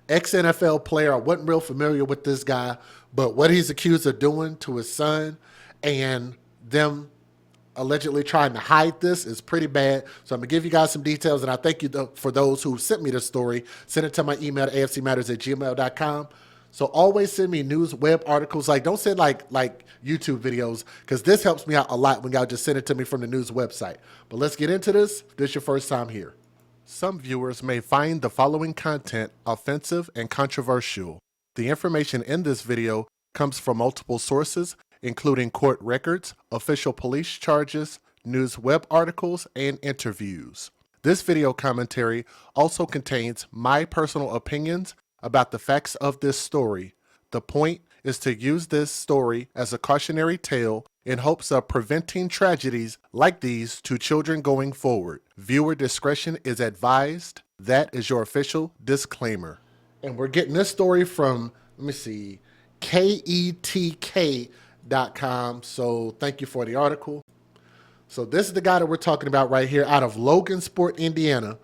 ex-NFL player. I wasn't real familiar with this guy, but what he's accused of doing to his son and them allegedly trying to hide this is pretty bad. So I'm going to give you guys some details, and I thank you for those who sent me this story. Send it to my email at afcmatters@gmail.com. So always send me news web articles. Like, don't send like YouTube videos, because this helps me out a lot when y'all just send it to me from the news website. But let's get into this. If this is your first time here. Some viewers may find the following content offensive and controversial. The information in this video comes from multiple sources, including court records, official police charges, news web articles, and interviews. This video commentary also contains my personal opinions about the facts of this story. The point is to use this story as a cautionary tale in hopes of preventing tragedies like these to children going forward. Viewer discretion is advised. That is your official disclaimer. And we're getting this story from, let me see, ketk.com. So thank you for the article. So this is the guy that we're talking about right here out of Logansport, Indiana.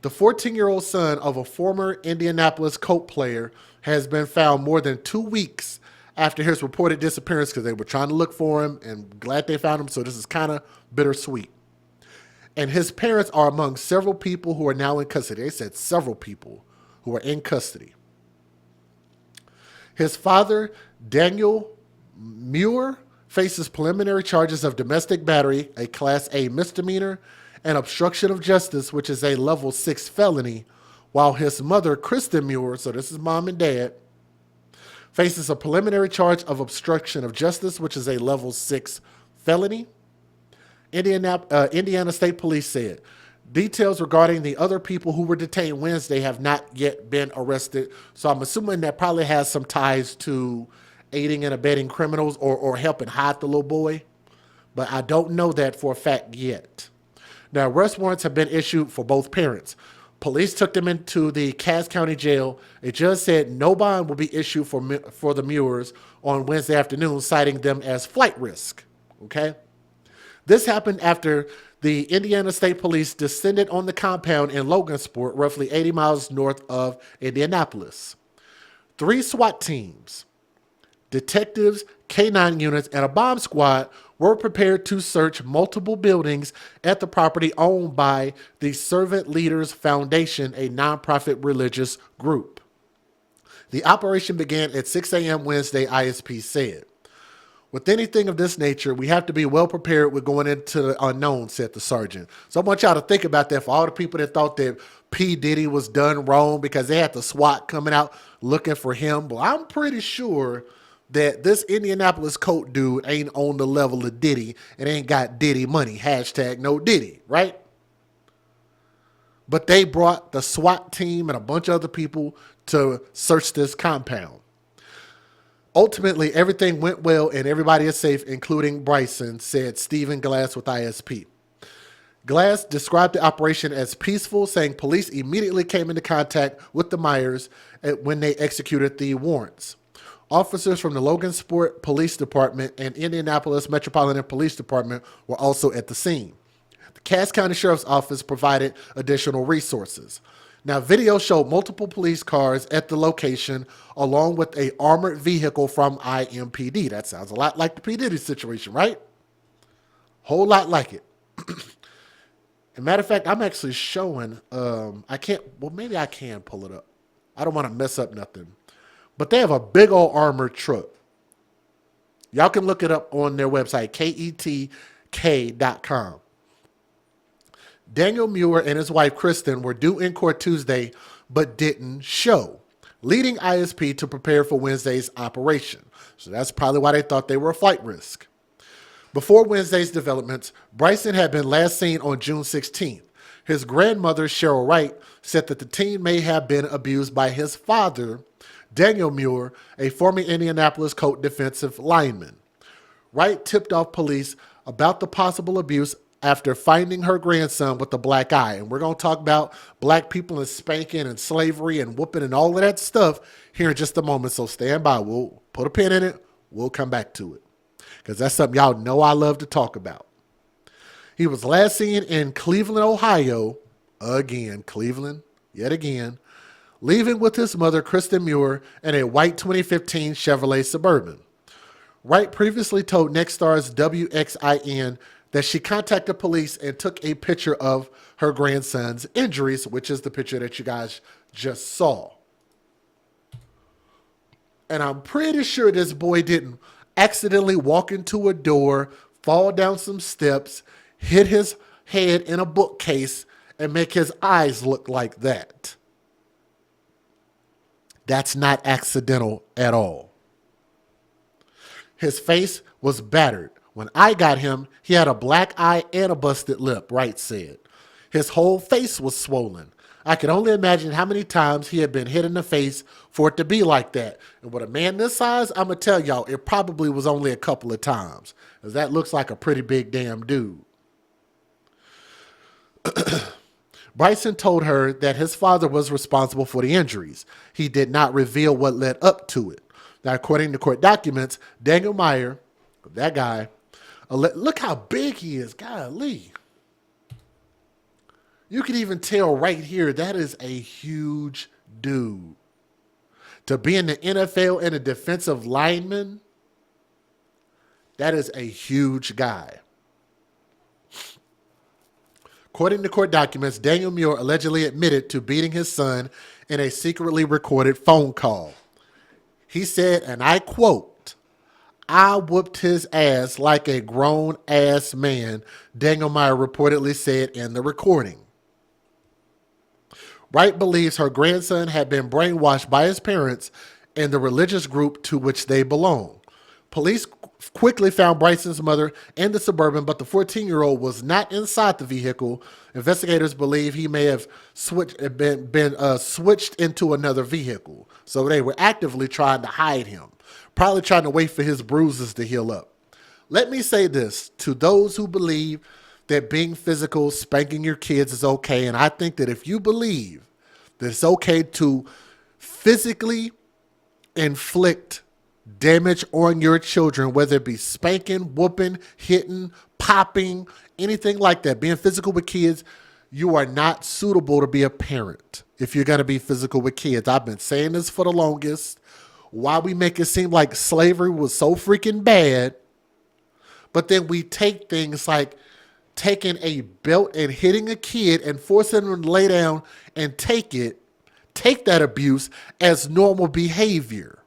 The 14-year-old son of a former Indianapolis Colts player has been found more than 2 weeks after his reported disappearance, because they were trying to look for him, and glad they found him. So this is kind of bittersweet. And his parents are among several people who are now in custody. They said several people who are in custody. His father, Daniel Muir, faces preliminary charges of domestic battery, a Class A misdemeanor, and obstruction of justice, which is a level 6 felony, while his mother, Kristen Muir, so this is mom and dad, faces a preliminary charge of obstruction of justice, which is a level 6 felony. Indiana State Police said details regarding the other people who were detained Wednesday have not yet been arrested. So I'm assuming that probably has some ties to aiding and abetting criminals or helping hide the little boy. But I don't know that for a fact yet. Now, arrest warrants have been issued for both parents. Police took them into the Cass County Jail. A judge said no bond will be issued for the Muirs on Wednesday afternoon, citing them as flight risk. Okay? This happened after the Indiana State Police descended on the compound in Logansport, roughly 80 miles north of Indianapolis. 3 SWAT teams, detectives, K-9 units, and a bomb squad were prepared to search multiple buildings at the property owned by the Servant Leaders Foundation, a nonprofit religious group. The operation began at 6 a.m. Wednesday, ISP said. With anything of this nature, we have to be well prepared with going into the unknown, said the sergeant. So I want y'all to think about that for all the people that thought that P. Diddy was done wrong because they had the SWAT coming out looking for him. Well, I'm pretty sure that this Indianapolis Colt dude ain't on the level of Diddy and ain't got Diddy money. Hashtag no Diddy, right? But they brought the SWAT team and a bunch of other people to search this compound. Ultimately, everything went well and everybody is safe, including Bryson, said Stephen Glass with ISP. Glass described the operation as peaceful, saying police immediately came into contact with the Myers when they executed the warrants. Officers from the Logansport Police Department and Indianapolis Metropolitan Police Department were also at the scene. The Cass County Sheriff's Office provided additional resources. Now, video showed multiple police cars at the location, along with an armored vehicle from IMPD. That sounds a lot like the P. Diddy situation, right? Whole lot like it. As a matter of fact, I'm actually showing, maybe I can pull it up. I don't want to mess up nothing. But they have a big old armored truck. Y'all can look it up on their website, ketk.com. Daniel Muir and his wife, Kristen, were due in court Tuesday, but didn't show, leading ISP to prepare for Wednesday's operation. So that's probably why they thought they were a flight risk. Before Wednesday's developments, Bryson had been last seen on June 16th. His grandmother, Cheryl Wright, said that the teen may have been abused by his father, Daniel Muir, a former Indianapolis Colts defensive lineman. Wright tipped off police about the possible abuse after finding her grandson with a black eye. And we're going to talk about black people and spanking and slavery and whooping and all of that stuff here in just a moment. So stand by. We'll put a pin in it. We'll come back to it, because that's something y'all know I love to talk about. He was last seen in Cleveland, Ohio. Again, Cleveland, yet again. leaving with his mother, Kristen Muir, in a white 2015 Chevrolet Suburban. Wright previously told Nextstar's WXIN that she contacted police and took a picture of her grandson's injuries, which is the picture that you guys just saw. And I'm pretty sure this boy didn't accidentally walk into a door, fall down some steps, hit his head in a bookcase, and make his eyes look like that. That's not accidental at all. His face was battered. When I got him, he had a black eye and a busted lip, Wright said. His whole face was swollen. I could only imagine how many times he had been hit in the face for it to be like that. And with a man this size, I'm going to tell y'all, it probably was only a couple of times, because that looks like a pretty big damn dude. Bryson told her that his father was responsible for the injuries. He did not reveal what led up to it. Now, according to court documents, Daniel Muir, that guy, look how big he is. Golly. You can even tell right here, that is a huge dude. To be in the NFL and a defensive lineman, that is a huge guy. According to court documents, Daniel Muir allegedly admitted to beating his son in a secretly recorded phone call. He said, and I quote, "I whooped his ass like a grown-ass man," Daniel Muir reportedly said in the recording. Wright believes her grandson had been brainwashed by his parents and the religious group to which they belong. Police quickly found Bryson's mother in the Suburban, but the 14-year-old was not inside the vehicle. Investigators believe he may have switched into another vehicle. So they were actively trying to hide him, probably trying to wait for his bruises to heal up. Let me say this to those who believe that being physical, spanking your kids is okay. And I think that if you believe that it's okay to physically inflict damage on your children, whether it be spanking, whooping, hitting, popping, anything like that, being physical with kids, you are not suitable to be a parent if you're going to be physical with kids. I've been saying this for the longest. Why we make it seem like slavery was so freaking bad, but then we take things like taking a belt and hitting a kid and forcing them to lay down and take that abuse as normal behavior.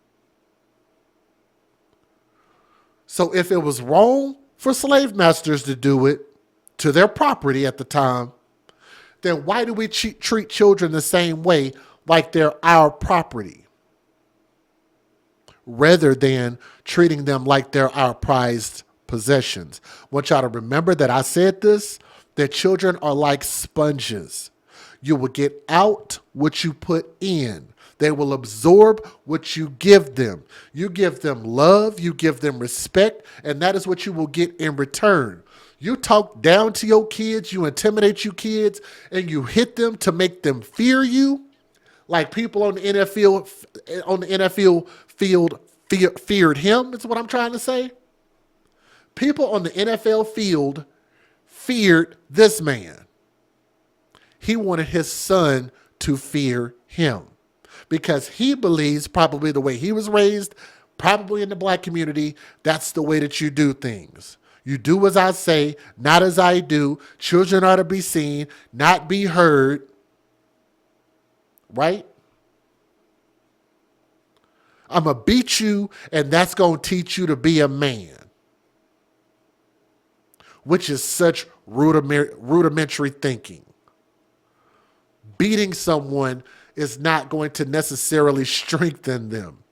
So if it was wrong for slave masters to do it to their property at the time, then why do we treat children the same way, like they're our property, rather than treating them like they're our prized possessions? I want y'all to remember that I said this, that children are like sponges. You will get out what you put in. They will absorb what you give them. You give them love, you give them respect, and that is what you will get in return. You talk down to your kids, you intimidate your kids, and you hit them to make them fear you, like people on the NFL field feared him, is what I'm trying to say. People on the NFL field feared this man. He wanted his son to fear him because he believes, probably the way he was raised, probably in the black community, that's the way that you do things. You do as I say, not as I do. Children are to be seen, not be heard. Right? I'm going to beat you, and that's going to teach you to be a man. Which is such rudimentary thinking. Beating someone is not going to necessarily strengthen them.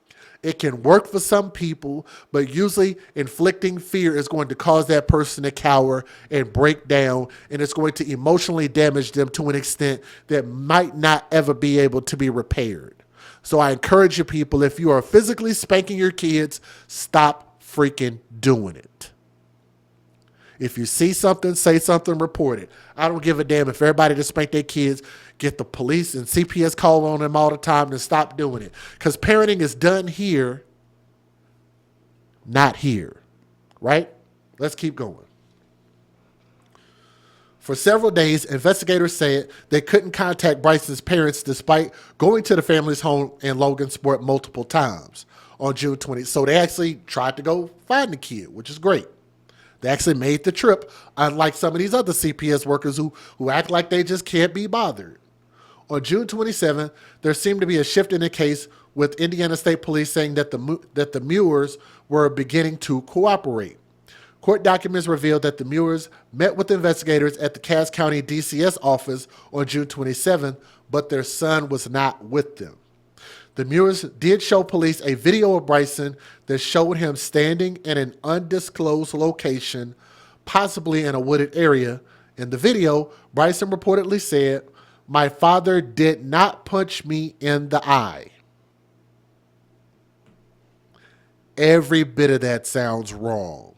It can work for some people, but usually inflicting fear is going to cause that person to cower and break down, and it's going to emotionally damage them to an extent that might not ever be able to be repaired. So I encourage you people, if you are physically spanking your kids, stop freaking doing it. If you see something, say something, report it. I don't give a damn if everybody that spank their kids get the police and CPS call on them all the time to stop doing it. Because parenting is done here, not here. Right? Let's keep going. For several days, investigators said they couldn't contact Bryson's parents despite going to the family's home in Logansport multiple times on June 20th. So they actually tried to go find the kid, which is great. They actually made the trip, unlike some of these other CPS workers who act like they just can't be bothered. On June 27th, there seemed to be a shift in the case, with Indiana State Police saying that the Muirs were beginning to cooperate. Court documents revealed that the Muirs met with investigators at the Cass County DCS office on June 27th, but their son was not with them. The Muirs did show police a video of Bryson that showed him standing in an undisclosed location, possibly in a wooded area. In the video, Bryson reportedly said, "My father did not punch me in the eye." Every bit of that sounds wrong.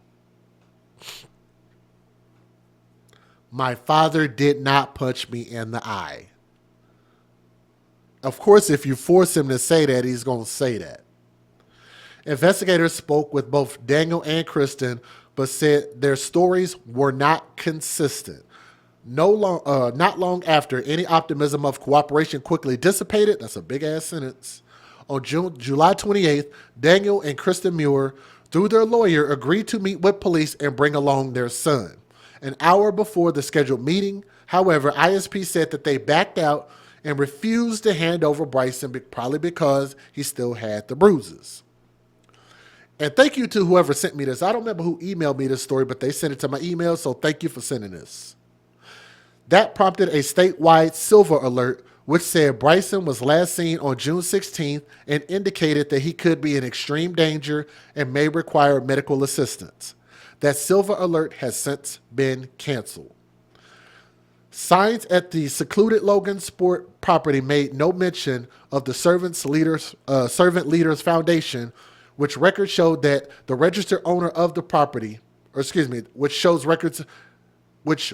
My father did not punch me in the eye. Of course, if you force him to say that, he's going to say that. Investigators spoke with both Daniel and Kristen, but said their stories were not consistent. Not long after, any optimism of cooperation quickly dissipated. That's a big-ass sentence. On July 28th, Daniel and Kristen Muir, through their lawyer, agreed to meet with police and bring along their son. An hour before the scheduled meeting, however, ISP said that they backed out and refused to hand over Bryson, probably because he still had the bruises. And thank you to whoever sent me this. I don't remember who emailed me this story, but they sent it to my email, so thank you for sending this. That prompted a statewide silver alert, which said Bryson was last seen on June 16th and indicated that he could be in extreme danger and may require medical assistance. That silver alert has since been canceled. Signs at the secluded Logansport property made no mention of the Servant Leaders Foundation, which records showed that the registered owner of the property, which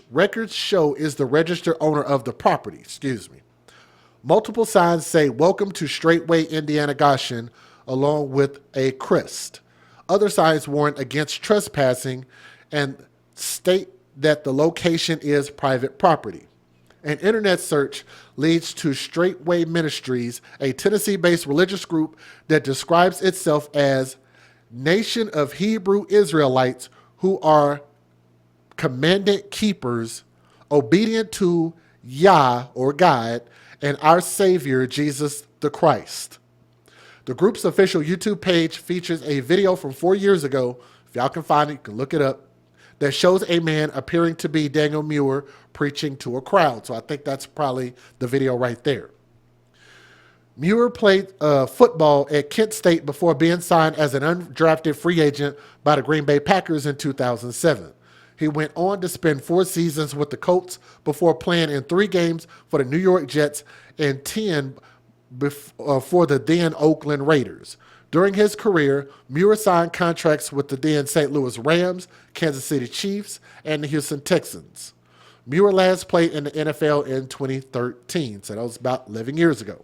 records show is the registered owner of the property, Multiple signs say "Welcome to Straightway Indiana Goshen," along with a crest. Other signs warn against trespassing and state that the location is private property. An internet search leads to Straightway Ministries, a Tennessee-based religious group that describes itself as Nation of Hebrew Israelites who are commandant keepers, obedient to Yah, or God, and our Savior, Jesus the Christ. The group's official YouTube page features a video from 4 years ago. If y'all can find it, you can look it up. That shows a man appearing to be Daniel Muir preaching to a crowd. So I think that's probably the video right there. Muir played football at Kent State before being signed as an undrafted free agent by the Green Bay Packers in 2007. He went on to spend 4 seasons with the Colts before playing in 3 games for the New York Jets and 10 for the then Oakland Raiders. During his career, Muir signed contracts with the then St. Louis Rams, Kansas City Chiefs, and the Houston Texans. Muir last played in the NFL in 2013, so that was about 11 years ago.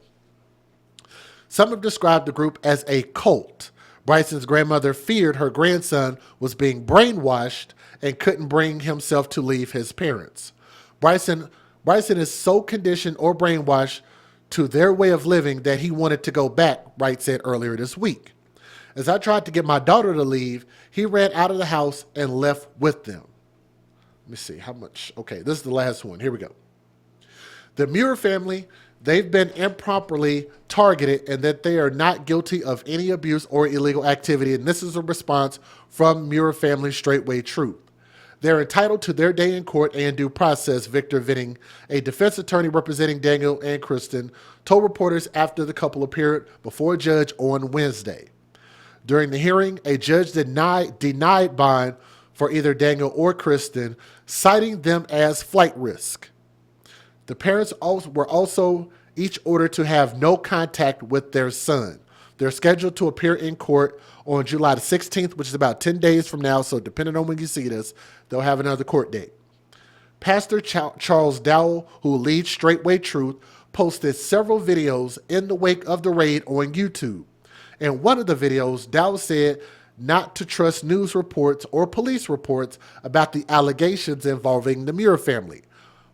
Some have described the group as a cult. Bryson's grandmother feared her grandson was being brainwashed and couldn't bring himself to leave his parents. Bryson is so conditioned or brainwashed to their way of living that he wanted to go back, Wright said earlier this week. As I tried to get my daughter to leave, he ran out of the house and left with them. Let me see how much. Okay, this is the last one. Here we go. The Muir family, they've been improperly targeted and that they are not guilty of any abuse or illegal activity. And this is a response from Muir family Straightway Truth. They're entitled to their day in court and due process, Victor Vitting, a defense attorney representing Daniel and Kristen, told reporters after the couple appeared before a judge on Wednesday. During the hearing, a judge denied bond for either Daniel or Kristen, citing them as flight risk. The parents were also each ordered to have no contact with their son. They're scheduled to appear in court on July the 16th, which is about 10 days from now, so depending on when you see this, they'll have another court date. Pastor Charles Dowell, who leads Straightway Truth, posted several videos in the wake of the raid on YouTube. In one of the videos, Dowell said not to trust news reports or police reports about the allegations involving the Muir family.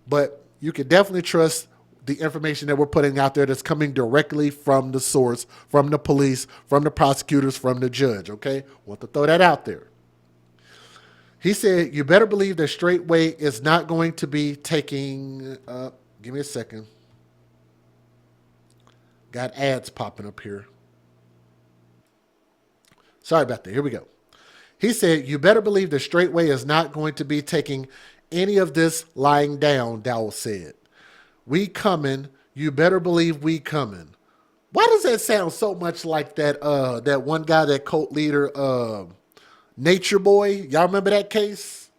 but you can definitely trust the information that we're putting out there that's coming directly from the source, from the police, from the prosecutors, from the judge, okay? Want to throw that out there. He said, you better believe that Straightway is not going to be taking, give me a second. Got ads popping up here. Sorry about that. Here we go. He said, you better believe that Straightway is not going to be taking any of this lying down, Dowell said. We coming. You better believe we coming. Why does that sound so much like that that one guy, that cult leader, Nature Boy? Y'all remember that case?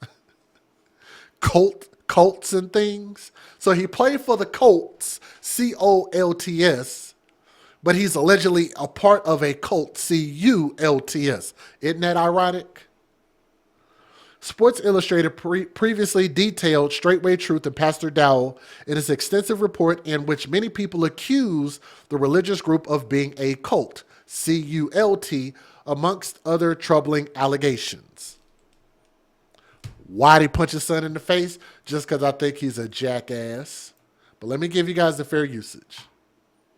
Cults and things. So he played for the Colts, C-O-L-T-S, but he's allegedly a part of a cult, C-U-L-T-S. Isn't that ironic? Sports Illustrated previously detailed Straightway Truth and Pastor Dowell in his extensive report in which many people accuse the religious group of being a cult, C-U-L-T, amongst other troubling allegations. Why'd he punch his son in the face? Just because I think he's a jackass. But let me give you guys the fair usage.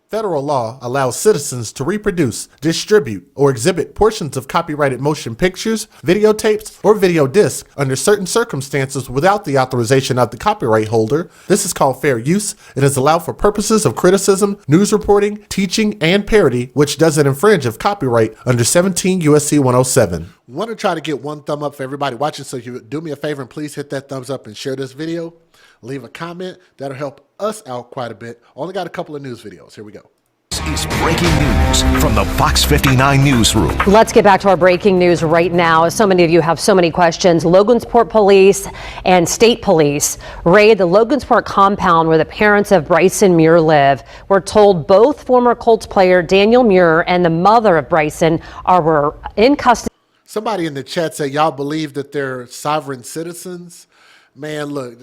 Federal law allows citizens to reproduce, distribute, or exhibit portions of copyrighted motion pictures, videotapes, or video discs under certain circumstances without the authorization of the copyright holder. This is called fair use. It is allowed for purposes of criticism, news reporting, teaching, and parody, which doesn't infringe of copyright under 17 U.S.C. 107. Want to try to get one thumb up for everybody watching, so you do me a favor and please hit that thumbs up and share this video. Leave a comment. That'll help us out quite a bit. Only got a couple of news videos. Here we go. This is breaking news from the Fox 59 newsroom. Let's get back to our breaking news right now. So many of you have so many questions. Logansport police and state police raid the Logansport compound where the parents of Bryson Muir live. We're told both former Colts player Daniel Muir and the mother of Bryson were in custody. Somebody in the chat said, y'all believe that they're sovereign citizens? Man, look,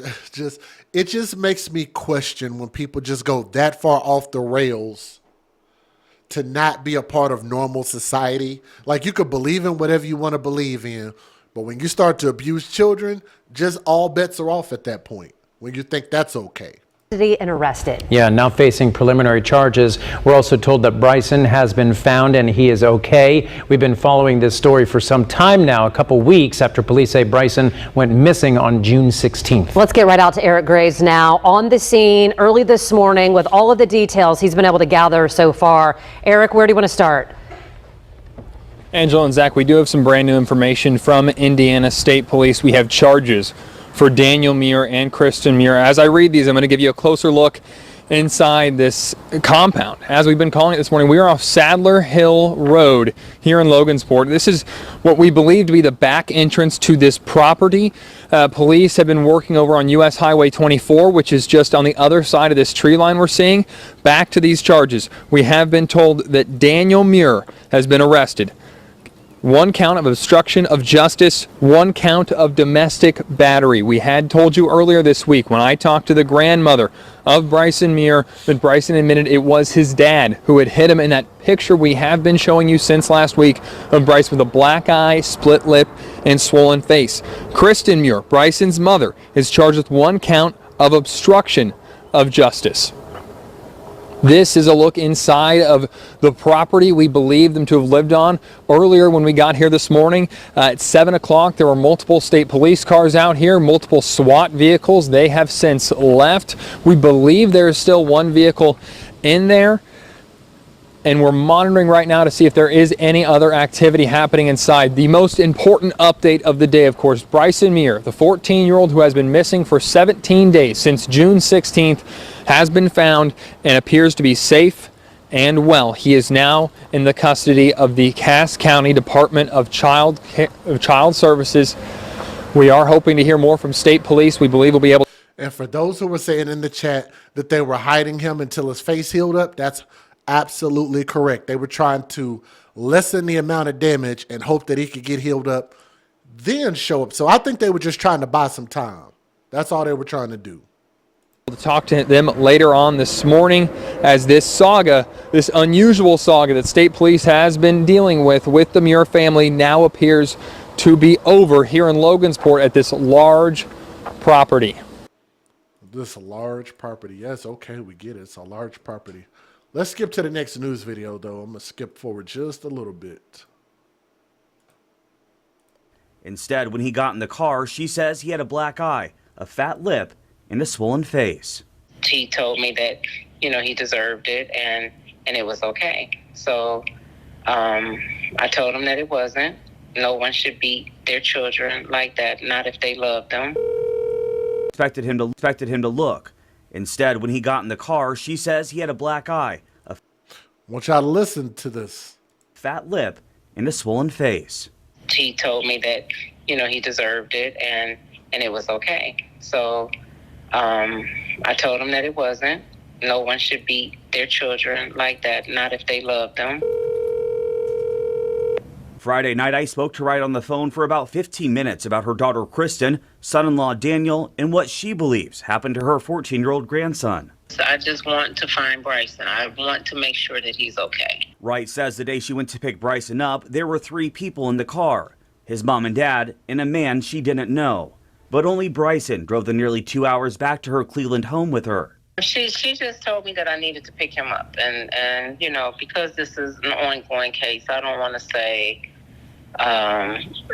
it just makes me question when people just go that far off the rails to not be a part of normal society. Like, you could believe in whatever you want to believe in, but when you start to abuse children, just all bets are off at that point when you think that's okay. And arrested. Yeah, now facing preliminary charges. We're also told that Bryson has been found and he is okay. We've been following this story for some time now, a couple weeks after police say Bryson went missing on June 16th. Let's get right out to Eric Graves now on the scene early this morning with all of the details he's been able to gather so far. Eric, where do you want to start? Angela and Zach, we do have some brand new information from Indiana State Police. We have charges for Daniel Muir and Kristen Muir. As I read these, I'm going to give you a closer look inside this compound. As we've been calling it this morning, we are off Sadler Hill Road here in Logansport. This is what we believe to be the back entrance to this property. Police have been working over on US Highway 24, which is just on the other side of this tree line we're seeing. Back to these charges. We have been told that Daniel Muir has been arrested. 1 count of obstruction of justice, 1 count of domestic battery. We had told you earlier this week when I talked to the grandmother of Bryson Muir that Bryson admitted it was his dad who had hit him in that picture we have been showing you since last week of Bryce with a black eye, split lip, and swollen face. Kristen Muir, Bryson's mother, is charged with 1 count of obstruction of justice. This is a look inside of the property we believe them to have lived on. Earlier when we got here this morning at 7 o'clock, there were multiple state police cars out here, multiple SWAT vehicles. They have since left. We believe there is still 1 vehicle in there, and we're monitoring right now to see if there is any other activity happening inside. The most important update of the day, of course, Bryson Muir, the 14-year-old who has been missing for 17 days since June 16th, has been found and appears to be safe and well. He is now in the custody of the Cass County Department of Child Services. We are hoping to hear more from state police. We believe we'll be able to. And for those who were saying in the chat that they were hiding him until his face healed up, that's absolutely correct. They were trying to lessen the amount of damage and hope that he could get healed up, then show up. So I think they were just trying to buy some time. That's all they were trying to do. To talk to them later on this morning as this saga, this unusual saga that state police has been dealing with the Muir family, now appears to be over here in Logansport at this large property. This is a large property. Yes, okay, we get it. It's a large property. Let's skip to the next news video, though. I'm going to skip forward just a little bit. Instead, when he got in the car, she says he had a black eye, a fat lip, and a swollen face. He told me that, he deserved it and it was okay. So I told him that it wasn't. No one should beat their children like that, not if they love them. Expected him to look. Instead, when he got in the car, she says he had a black eye, a I want y'all to listen to this. fat lip, and a swollen face. He told me that, he deserved it and it was okay. So I told him that it wasn't. No one should beat their children like that, not if they love them. Friday night, I spoke to Wright on the phone for about 15 minutes about her daughter Kristen, son-in-law Daniel, and what she believes happened to her 14-year-old grandson. So I just want to find Bryson. I want to make sure that he's okay. Wright says the day she went to pick Bryson up, there were 3 people in the car, his mom and dad, and a man she didn't know. But only Bryson drove the nearly 2 hours back to her Cleveland home with her. She just told me that I needed to pick him up. And because this is an ongoing case, I don't want to say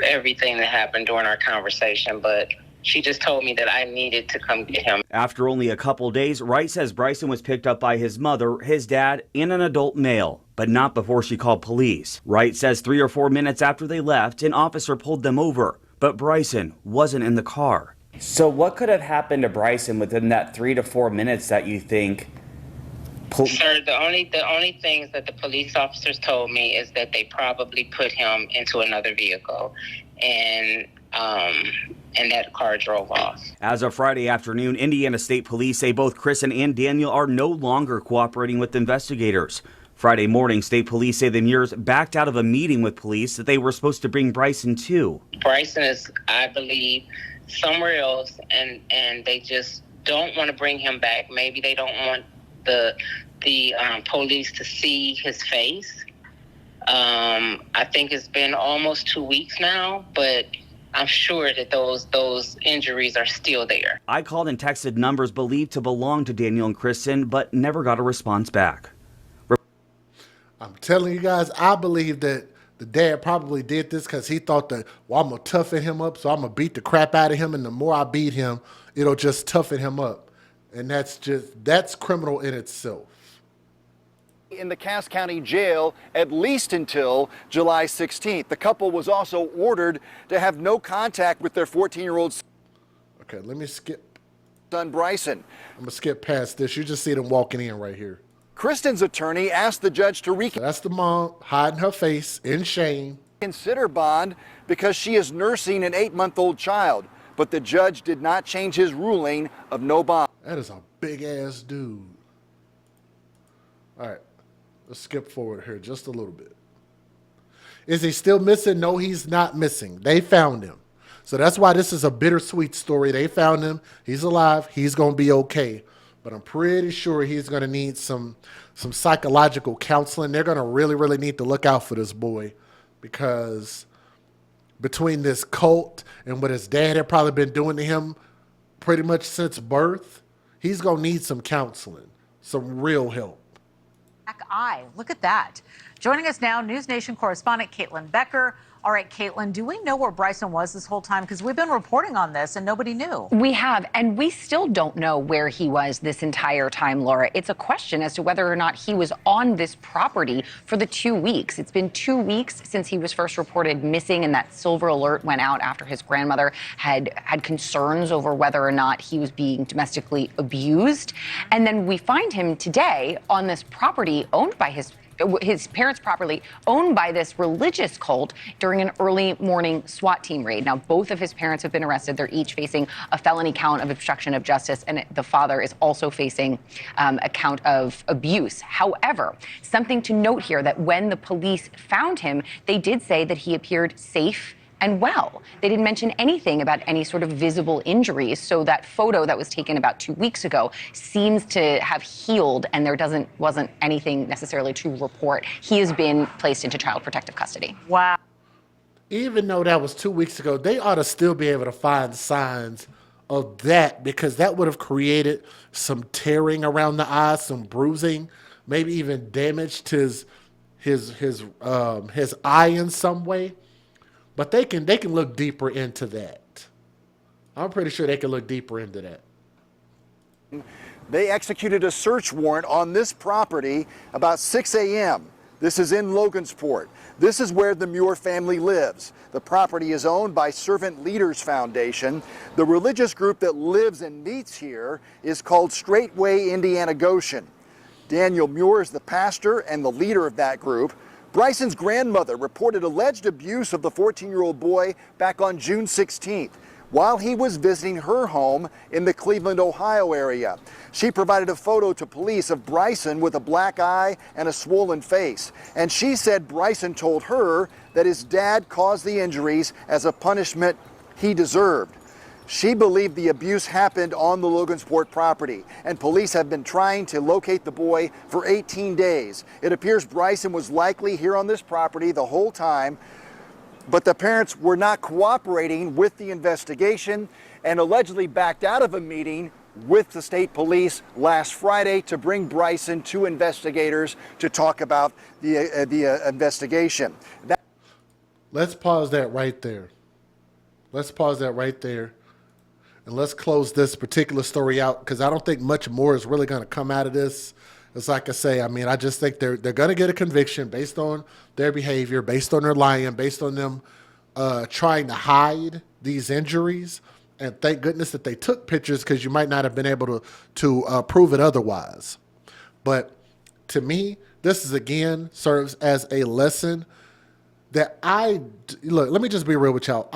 everything that happened during our conversation, but she just told me that I needed to come get him. After only a couple days, Wright says Bryson was picked up by his mother, his dad, and an adult male, but not before she called police. Wright says 3 or 4 minutes after they left, an officer pulled them over, but Bryson wasn't in the car. So what could have happened to Bryson within that 3 to 4 minutes that you think? Sir, the only things that the police officers told me is that they probably put him into another vehicle, and that car drove off. As of Friday afternoon, Indiana State Police say both Kristen and Daniel are no longer cooperating with investigators. Friday morning, State Police say the Muirs backed out of a meeting with police that they were supposed to bring Bryson to. Bryson is, I believe, somewhere else, and they just don't want to bring him back. Maybe they don't want the police to see his face. I think it's been almost 2 weeks now, but I'm sure that those injuries are still there. I called and texted numbers believed to belong to Daniel and Kristen, but never got a response back. I'm telling you guys, I believe that the dad probably did this because he thought that, well, I'm going to toughen him up, so I'm going to beat the crap out of him, and the more I beat him, it'll just toughen him up. And that's criminal in itself. In the Cass County Jail at least until July 16th. The couple was also ordered to have no contact with their 14-year-old Okay, let me skip. son, Bryson. I'm going to skip past this. You just see them walking in right here. Kristen's attorney asked the judge to So that's the mom hiding her face in shame. reconsider bond because she is nursing an 8-month-old child. But the judge did not change his ruling of no bond. That is a big-ass dude. All right, let's skip forward here just a little bit. Is he still missing? No, he's not missing. They found him. So that's why this is a bittersweet story. They found him. He's alive. He's going to be okay. But I'm pretty sure he's going to need some psychological counseling. They're going to really, really need to look out for this boy because between this cult and what his dad had probably been doing to him pretty much since birth, he's going to need some counseling, some real help. Black eye. Look at that. Joining us now, News Nation correspondent Caitlin Becker. All right, Caitlin, do we know where Bryson was this whole time? Because we've been reporting on this and nobody knew. We have, and we still don't know where he was this entire time, Laura. It's a question as to whether or not he was on this property for the 2 weeks. It's been 2 weeks since he was first reported missing, and that silver alert went out after his grandmother had concerns over whether or not he was being domestically abused. And then we find him today on this property owned by his parents' property, owned by this religious cult during an early morning SWAT team raid. Now, both of his parents have been arrested. They're each facing a felony count of obstruction of justice, and the father is also facing a count of abuse. However, something to note here that when the police found him, they did say that he appeared safe and well. They didn't mention anything about any sort of visible injuries. So that photo that was taken about 2 weeks ago seems to have healed, and there wasn't anything necessarily to report. He has been placed into child protective custody. Wow. Even though that was 2 weeks ago, they ought to still be able to find signs of that, because that would have created some tearing around the eye, some bruising, maybe even damaged his eye in some way. But they can look deeper into that. I'm pretty sure they can look deeper into that. They executed a search warrant on this property about 6 a.m. This is in Logansport. This is where the Muir family lives. The property is owned by Servant Leaders Foundation. The religious group that lives and meets here is called Straightway Indiana Goshen. Daniel Muir is the pastor and the leader of that group. Bryson's grandmother reported alleged abuse of the 14-year-old boy back on June 16th while he was visiting her home in the Cleveland, Ohio area. She provided a photo to police of Bryson with a black eye and a swollen face. And she said Bryson told her that his dad caused the injuries as a punishment he deserved. She believed the abuse happened on the Logansport property, and police have been trying to locate the boy for 18 days. It appears Bryson was likely here on this property the whole time, but the parents were not cooperating with the investigation and allegedly backed out of a meeting with the state police last Friday to bring Bryson to investigators to talk about the investigation. Let's pause that right there. Let's pause that right there. And let's close this particular story out, because I don't think much more is really going to come out of this. It's like I say, I mean, I just think they're going to get a conviction based on their behavior, based on their lying, based on them trying to hide these injuries. And thank goodness that they took pictures, because you might not have been able to prove it otherwise. But to me, this is, again, serves as a lesson that look, let me just be real with y'all.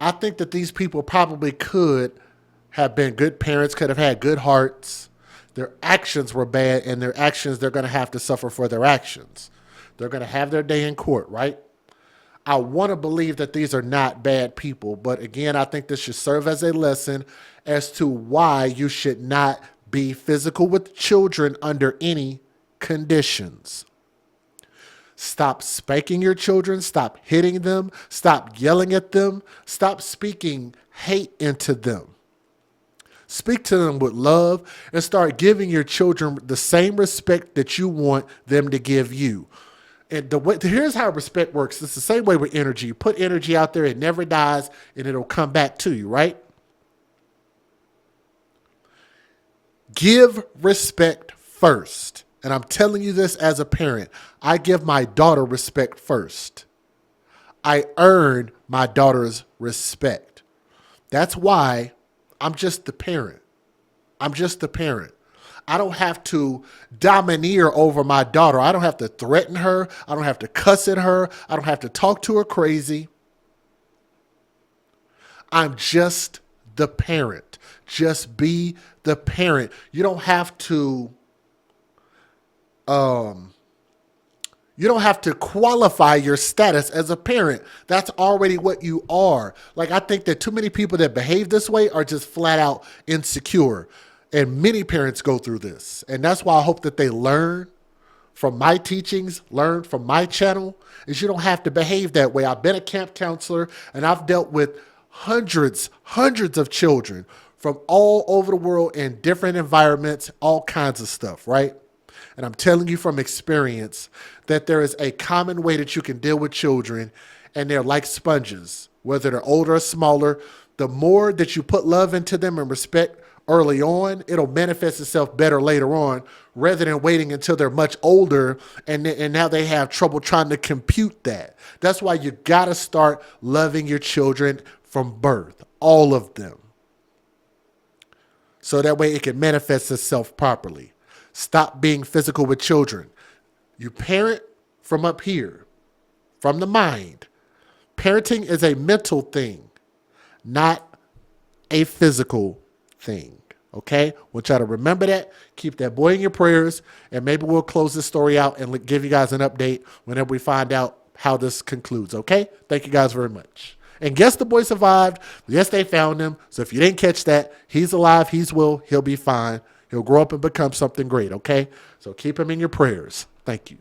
I think that these people probably could have been good parents, could have had good hearts. Their actions were bad, and they're going to have to suffer for their actions. They're going to have their day in court, right? I want to believe that these are not bad people, but again, I think this should serve as a lesson as to why you should not be physical with children under any conditions. Stop spanking your children. Stop hitting them. Stop yelling at them. Stop speaking hate into them. Speak to them with love and start giving your children the same respect that you want them to give you. And here's how respect works. It's the same way with energy. You put energy out there, it never dies, and it'll come back to you, right? Give respect first. And I'm telling you this as a parent. I give my daughter respect first. I earn my daughter's respect. That's why I'm just the parent. I'm just the parent. I don't have to domineer over my daughter. I don't have to threaten her. I don't have to cuss at her. I don't have to talk to her crazy. I'm just the parent. Just be the parent. You don't have to qualify your status as a parent. That's already what you are. Like, I think that too many people that behave this way are just flat out insecure. And many parents go through this. And that's why I hope that they learn from my teachings, learn from my channel, is you don't have to behave that way. I've been a camp counselor, and I've dealt with hundreds of children from all over the world in different environments, all kinds of stuff, right? And I'm telling you from experience that there is a common way that you can deal with children, and they're like sponges, whether they're older or smaller. The more that you put love into them and respect early on, it'll manifest itself better later on, rather than waiting until they're much older and now they have trouble trying to compute that. That's why you got to start loving your children from birth, all of them, so that way it can manifest itself properly. Stop being physical with children. You parent from up here, from the mind. Parenting is a mental thing, not a physical thing. Okay? Want y'all to remember that. Keep that boy in your prayers, and maybe we'll close this story out and give you guys an update whenever we find out how this concludes. Okay? Thank you guys very much. And yes, the boy survived. Yes, they found him. So if you didn't catch that, he's alive. He'll be fine. He'll grow up and become something great. Okay? So keep him in your prayers. Thank you.